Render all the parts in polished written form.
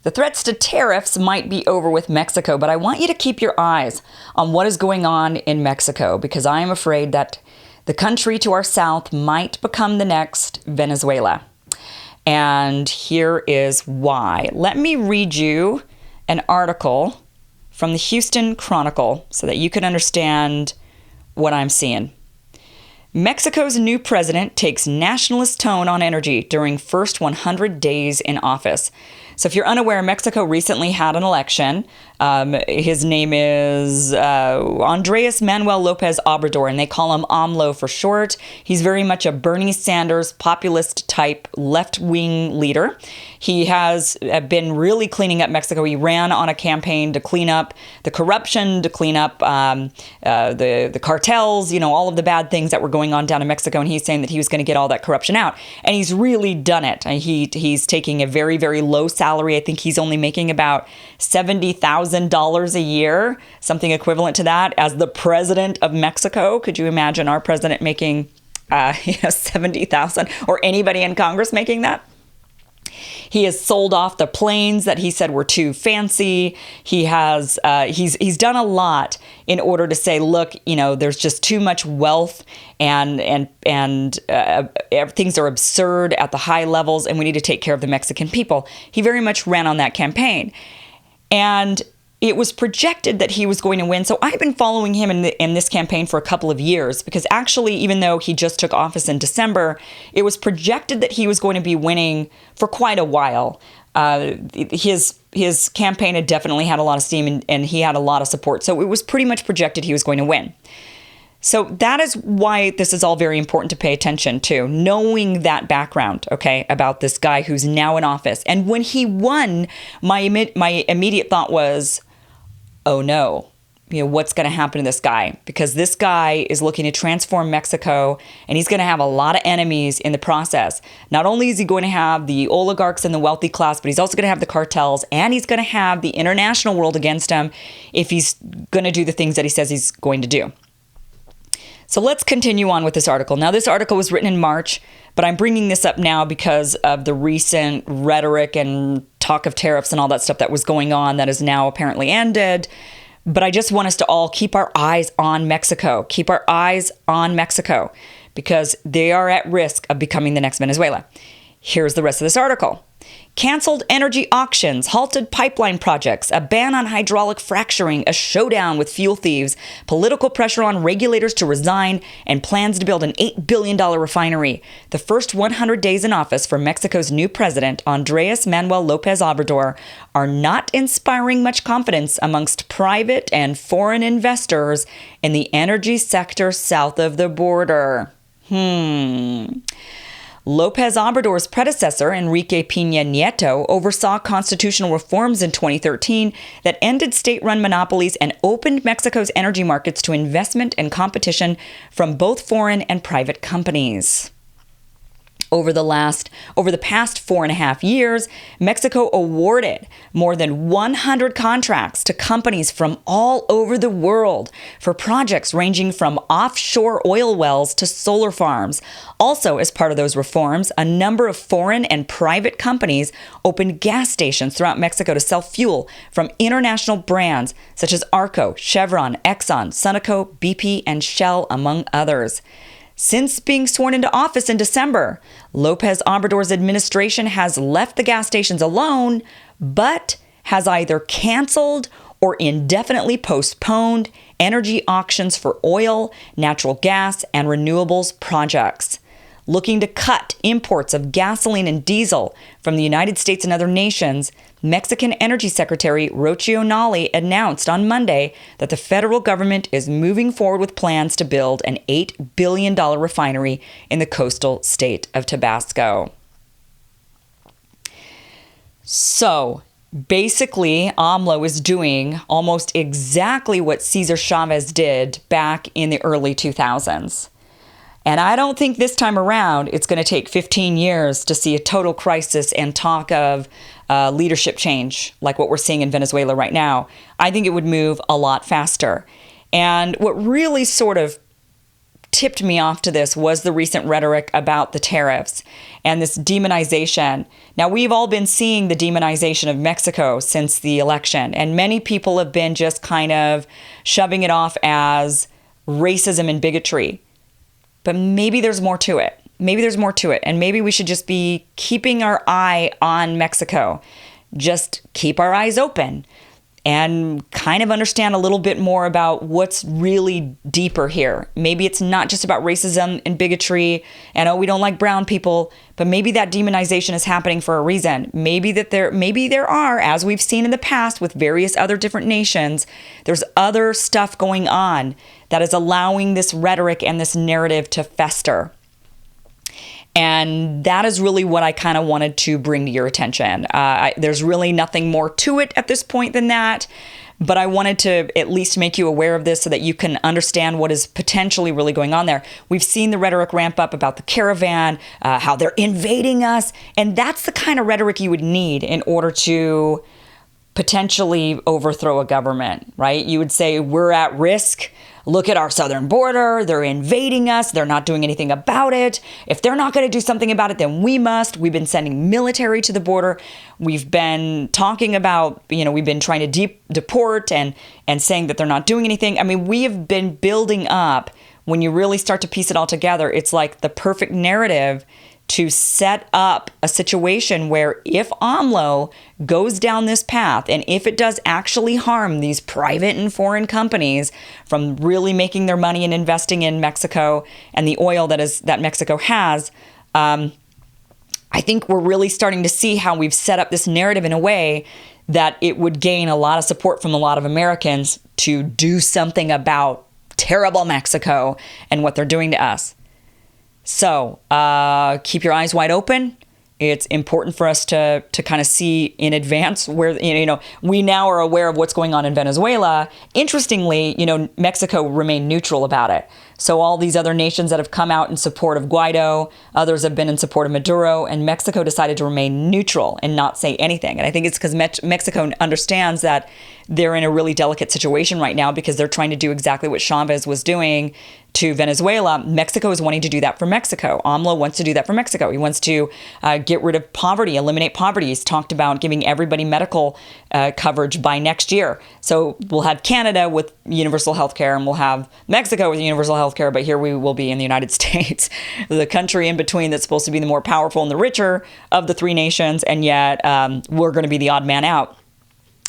The threats to tariffs might be over with Mexico, but I want you to keep your eyes on what is going on in Mexico, because I am afraid that the country to our south might become the next Venezuela. And here is why. Let me read you an article from the Houston Chronicle so that you can understand what I'm seeing. Mexico's new president takes nationalist tone on energy during first 100 days in office. So if you're unaware, Mexico recently had an election. His name is Andres Manuel Lopez Obrador, and they call him AMLO for short. He's very much a Bernie Sanders populist type left-wing leader. He has been really cleaning up Mexico. He ran on a campaign to clean up the corruption, to clean up the cartels, all of the bad things that were going on down in Mexico. And he's saying that he was going to get all that corruption out. And he's really done it. He's taking a very, very low salary. I think he's only making about $70,000 a year, something equivalent to that, as the president of Mexico. Could you imagine our president making $70,000, or anybody in Congress making that? He has sold off the planes that he said were too fancy. He has he's done a lot in order to say, look, there's just too much wealth and things are absurd at the high levels, and we need to take care of the Mexican people. He very much ran on that campaign, and it was projected that he was going to win. So I've been following him in this campaign for a couple of years, because actually, even though he just took office in December, it was projected that he was going to be winning for quite a while. His campaign had definitely had a lot of steam, and he had a lot of support. So it was pretty much projected he was going to win. So that is why this is all very important to pay attention to, knowing that background, okay, about this guy who's now in office. And when he won, my immediate thought was, oh no, what's going to happen to this guy? Because this guy is looking to transform Mexico, and he's going to have a lot of enemies in the process. Not only is he going to have the oligarchs and the wealthy class, but he's also going to have the cartels, and he's going to have the international world against him if he's going to do the things that he says he's going to do. So let's continue on with this article. Now, this article was written in March, but I'm bringing this up now because of the recent rhetoric and talk of tariffs and all that stuff that was going on that is now apparently ended. But I just want us to all keep our eyes on Mexico. Keep our eyes on Mexico, because they are at risk of becoming the next Venezuela. Here's the rest of this article. Canceled energy auctions, halted pipeline projects, a ban on hydraulic fracturing, a showdown with fuel thieves, political pressure on regulators to resign, and plans to build an $8 billion refinery. The first 100 days in office for Mexico's new president, Andres Manuel Lopez Obrador, are not inspiring much confidence amongst private and foreign investors in the energy sector south of the border. Lopez Obrador's predecessor, Enrique Peña Nieto, oversaw constitutional reforms in 2013 that ended state-run monopolies and opened Mexico's energy markets to investment and competition from both foreign and private companies. Over the past 4.5 years, Mexico awarded more than 100 contracts to companies from all over the world for projects ranging from offshore oil wells to solar farms. Also, as part of those reforms, a number of foreign and private companies opened gas stations throughout Mexico to sell fuel from international brands such as Arco, Chevron, Exxon, Sunoco, BP, and Shell, among others. Since being sworn into office in December, Lopez Obrador's administration has left the gas stations alone, but has either canceled or indefinitely postponed energy auctions for oil, natural gas, and renewables projects. Looking to cut imports of gasoline and diesel from the United States and other nations, Mexican Energy Secretary Rocio Nali announced on Monday that the federal government is moving forward with plans to build an $8 billion refinery in the coastal state of Tabasco. So, basically, AMLO is doing almost exactly what Cesar Chavez did back in the early 2000s. And I don't think this time around it's going to take 15 years to see a total crisis and talk of leadership change like what we're seeing in Venezuela right now. I think it would move a lot faster. And what really sort of tipped me off to this was the recent rhetoric about the tariffs and this demonization. Now, we've all been seeing the demonization of Mexico since the election, and many people have been just kind of shoving it off as racism and bigotry. But maybe there's more to it. Maybe there's more to it. And maybe we should just be keeping our eye on Mexico. Just keep our eyes open and kind of understand a little bit more about what's really deeper here. Maybe it's not just about racism and bigotry and, oh, we don't like brown people, but maybe that demonization is happening for a reason. Maybe there are, as we've seen in the past with various other different nations, there's other stuff going on that is allowing this rhetoric and this narrative to fester. And that is really what I kind of wanted to bring to your attention. There's really nothing more to it at this point than that. But I wanted to at least make you aware of this so that you can understand what is potentially really going on there. We've seen the rhetoric ramp up about the caravan, how they're invading us. And that's the kind of rhetoric you would need in order to potentially overthrow a government, right? You would say, we're at risk. Look at our southern border. They're invading us. They're not doing anything about it. If they're not going to do something about it, then we must. We've been sending military to the border. We've been talking about, we've been trying to deport and saying that they're not doing anything. I mean, we have been building up. When you really start to piece it all together, it's like the perfect narrative to set up a situation where if AMLO goes down this path, and if it does actually harm these private and foreign companies from really making their money and investing in Mexico and the oil that Mexico has, I think we're really starting to see how we've set up this narrative in a way that it would gain a lot of support from a lot of Americans to do something about terrible Mexico and what they're doing to us. So keep your eyes wide open. It's important for us to kind of see in advance where, we now are aware of what's going on in Venezuela. Interestingly, Mexico remained neutral about it. So all these other nations that have come out in support of Guaido, others have been in support of Maduro, and Mexico decided to remain neutral and not say anything. And I think it's because Mexico understands that they're in a really delicate situation right now because they're trying to do exactly what Chavez was doing to Venezuela. Mexico is wanting to do that for Mexico. AMLO wants to do that for Mexico. He wants to get rid of poverty, eliminate poverty. He's talked about giving everybody medical coverage by next year. So we'll have Canada with universal health care, and we'll have Mexico with universal health care, but here we will be in the United States, the country in between that's supposed to be the more powerful and the richer of the three nations, and yet we're going to be the odd man out.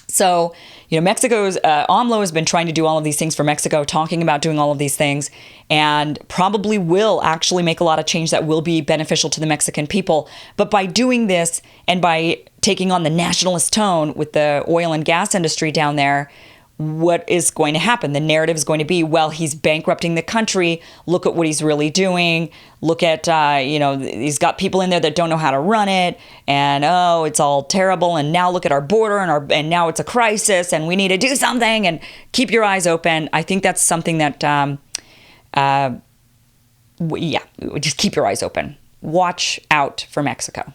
So, Mexico's AMLO has been trying to do all of these things for Mexico, talking about doing all of these things, and probably will actually make a lot of change that will be beneficial to the Mexican people. But by doing this and by taking on the nationalist tone with the oil and gas industry down there, what is going to happen? The narrative is going to be, well, he's bankrupting the country. Look at what he's really doing. Look at, he's got people in there that don't know how to run it. And, oh, it's all terrible. And now look at our border and now it's a crisis and we need to do something, and keep your eyes open. I think that's something that, just keep your eyes open. Watch out for Mexico.